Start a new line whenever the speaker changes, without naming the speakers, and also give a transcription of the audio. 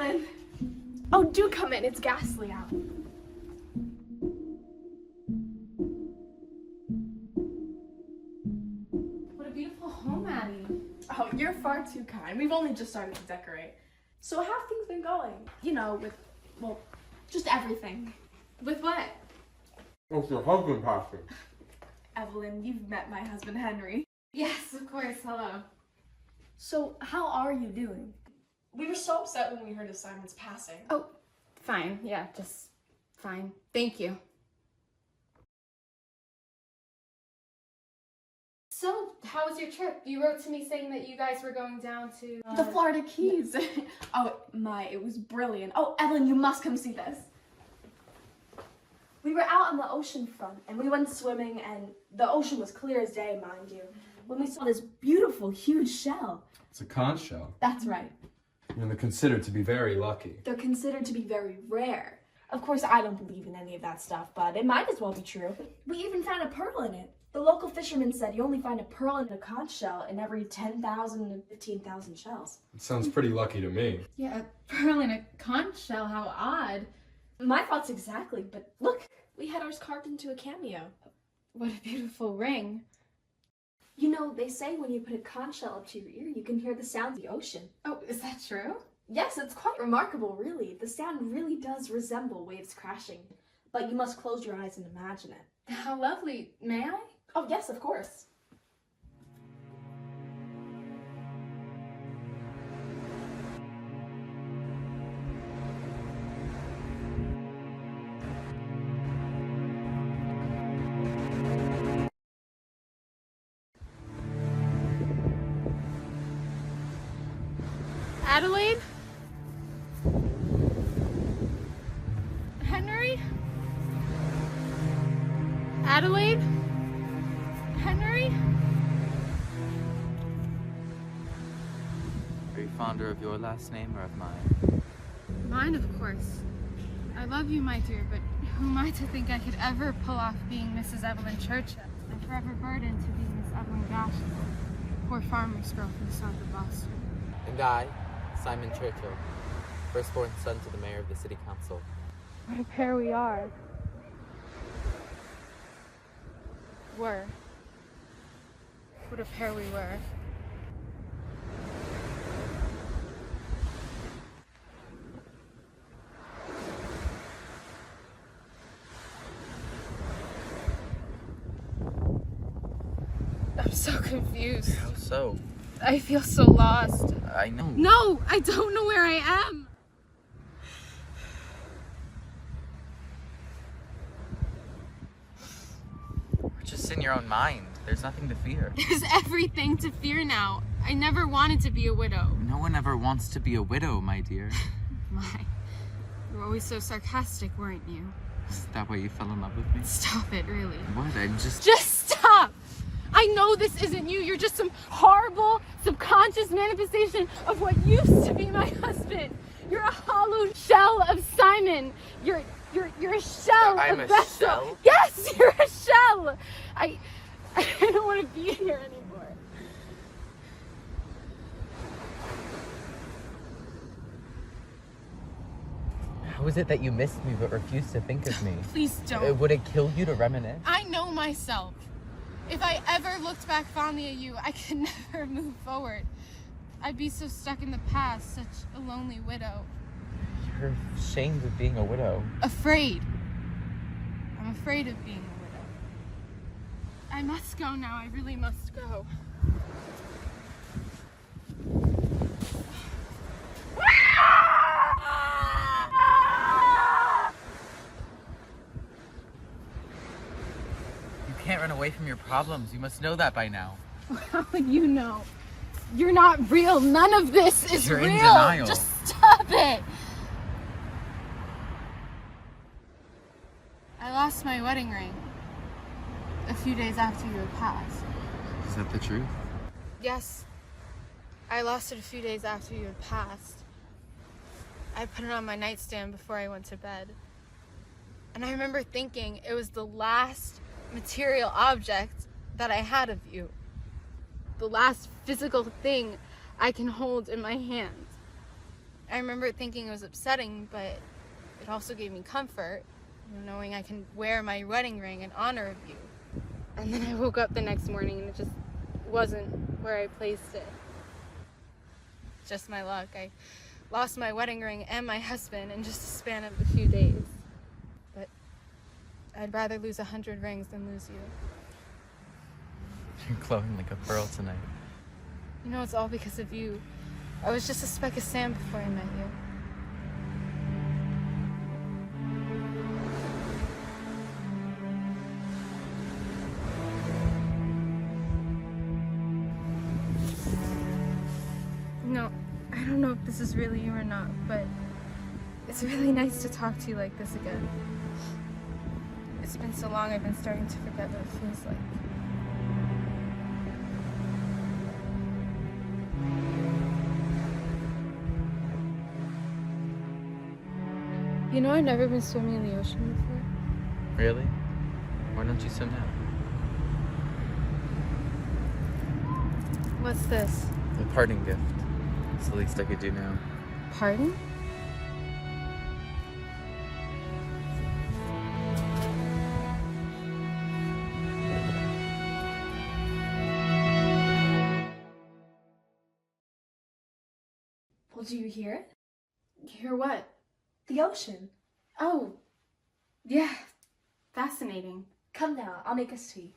Evelyn! Oh, do come in. It's ghastly out.
What a beautiful home, Addie.
Oh, you're far too kind. We've only just started to decorate. So how have things been going? You know, with, well, just everything.
With what?
What's your husband passing?
Evelyn, you've met my husband, Henry.
Yes, of course. Hello.
So how are you doing? We were so upset when we heard of Simon's passing.
Oh, fine. Yeah, just fine. Thank you. So, how was your trip? You wrote to me saying that you guys were going down to...
The Florida Keys. Oh, it was brilliant. Oh, Evelyn, you must come see this. We were out on the ocean front, and we went swimming, and the ocean was clear as day, mind you, when we saw this beautiful, huge shell.
It's a conch shell.
That's right.
And they're considered to be very lucky.
They're considered to be very rare. Of course, I don't believe in any of that stuff, but it might as well be true. We even found a pearl in it. The local fisherman said you only find a pearl in a conch shell in every 10,000 to 15,000 shells.
It sounds pretty lucky to me.
Yeah, a pearl in a conch shell. How odd.
My thoughts exactly, but look, we had ours carved into a cameo.
What a beautiful ring.
You know, they say when you put a conch shell up to your ear, you can hear the sound of the ocean.
Oh, is that true?
Yes, it's quite remarkable, really. The sound really does resemble waves crashing, but you must close your eyes and imagine it.
How lovely. May I?
Oh, yes, of course.
Adelaide? Henry? Adelaide? Henry?
Are you fonder of your last name or of mine?
Mine, of course. I love you, my dear, but who am I to think I could ever pull off being Mrs. Evelyn Churchill? I'm forever burdened to be Miss Evelyn Gashel, poor farmer's girl from the south of Boston.
And I, Simon Churchill, firstborn son to the mayor of the city council.
What a pair we are. Were. What a pair we were. I'm so confused.
How so?
I feel so lost.
I know.
No, I don't know where I am.
We're just in your own mind. There's nothing to fear.
There's everything to fear now. I never wanted to be a widow.
No one ever wants to be a widow, my dear.
My, you were always so sarcastic, weren't you?
Is that why you fell in love with me?
Stop it, really.
What? I'm just...
Just stop! I know this isn't you. You're just some horrible, subconscious manifestation of what used to be my husband. You're a hollow shell of Simon. You're a shell
I'm
of
a
Bethel.
shell?
Yes, you're a shell. I don't want to be here anymore.
How is it that you missed me but refused to think of me?
Please don't.
Would it kill you to reminisce?
I know myself. If I ever looked back fondly at you, I could never move forward. I'd be so stuck in the past, such a lonely widow.
You're ashamed of being a widow.
Afraid. I'm afraid of being a widow. I must go now. I really must go.
You can't run away from your problems. You must know that by now.
How would you know? You're not real. None of this is
You're
real.
in denial.
Just stop it. I lost my wedding ring a few days after you had passed.
Is that the truth?
Yes. I lost it a few days after you had passed. I put it on my nightstand before I went to bed. And I remember thinking it was the last material object that I had of you. The last physical thing I can hold in my hands. I remember thinking it was upsetting, but it also gave me comfort, knowing I can wear my wedding ring in honor of you. And then I woke up the next morning and it just wasn't where I placed it. Just my luck. I lost my wedding ring and my husband in just a span of a few days. But I'd rather lose 100 rings than lose you.
You're glowing like a pearl tonight.
You know, it's all because of you. I was just a speck of sand before I met you. No, I don't know if this is really you or not, but it's really nice to talk to you like this again. It's been so long, I've been starting to forget what it feels like. You know, I've never been swimming in the ocean before.
Really? Why don't you swim now?
What's this?
A parting gift. It's the least I could do now.
Pardon?
Well, do you hear it?
Hear what?
The ocean.
Oh, yeah. Fascinating.
Come now, I'll make us tea.